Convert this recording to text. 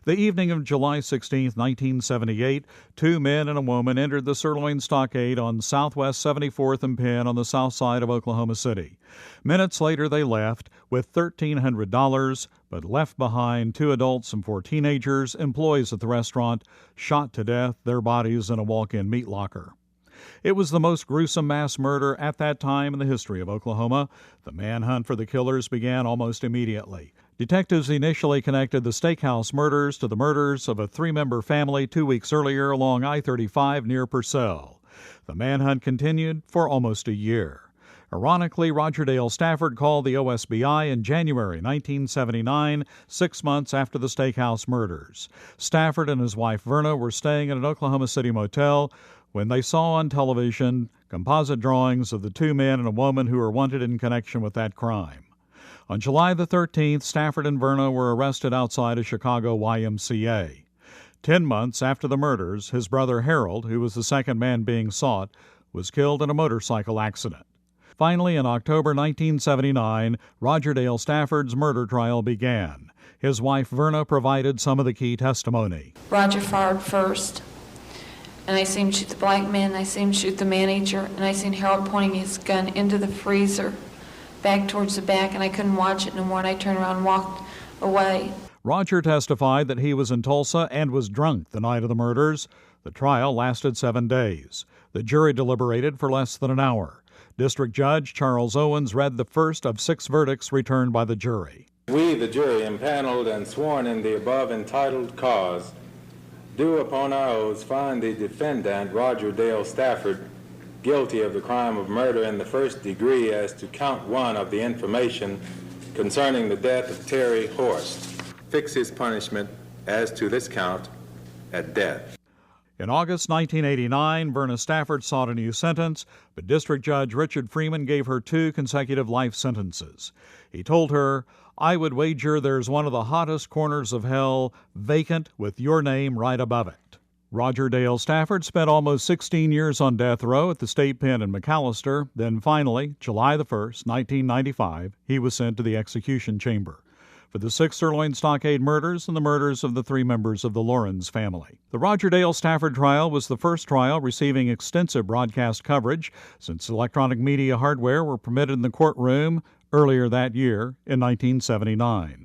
The evening of July 16, 1978, two men and a woman entered the Sirloin Stockade on Southwest 74th and Penn on the south side of Oklahoma City. Minutes later, they left with $1,300, but left behind two adults and four teenagers, employees at the restaurant, shot to death, their bodies in a walk-in meat locker. It was the most gruesome mass murder at that time in the history of Oklahoma. The manhunt for the killers began almost immediately. Detectives initially connected the steakhouse murders to the murders of a three-member family 2 weeks earlier along I-35 near Purcell. The manhunt continued for almost a year. Ironically, Roger Dale Stafford called the OSBI in January 1979, 6 months after the steakhouse murders. Stafford and his wife Verna were staying at an Oklahoma City motel when they saw on television composite drawings of the two men and a woman who were wanted in connection with that crime. On July the 13th, Stafford and Verna were arrested outside a Chicago YMCA. 10 months after the murders, his brother Harold, who was the second man being sought, was killed in a motorcycle accident. Finally, in October 1979, Roger Dale Stafford's murder trial began. His wife Verna provided some of the key testimony. Roger fired first, and I seen him shoot the black man, and I seen him shoot the manager, and I seen Harold pointing his gun into the freezer, back towards the back, and I couldn't watch it no more, and I turned around and walked away. Roger testified that he was in Tulsa and was drunk the night of the murders. The trial lasted 7 days. The jury deliberated for less than an hour. District Judge Charles Owens read the first of 6 verdicts returned by the jury. We, the jury, impaneled and sworn in the above entitled cause, do upon our oaths find the defendant, Roger Dale Stafford, guilty of the crime of murder in the first degree as to count 1 of the information concerning the death of Terry Horst. Fix his punishment as to this count at death. In August 1989, Verna Stafford sought a new sentence, but District Judge Richard Freeman gave her 2 consecutive life sentences. He told her, "I would wager there's one of the hottest corners of hell vacant with your name right above it." Roger Dale Stafford spent almost 16 years on death row at the state pen in McAllister. Then finally, July the 1st, 1995, he was sent to the execution chamber for the 6 Sirloin Stockade murders and the murders of the 3 members of the Lawrence family. The Roger Dale Stafford trial was the first trial receiving extensive broadcast coverage since electronic media hardware were permitted in the courtroom earlier that year in 1979.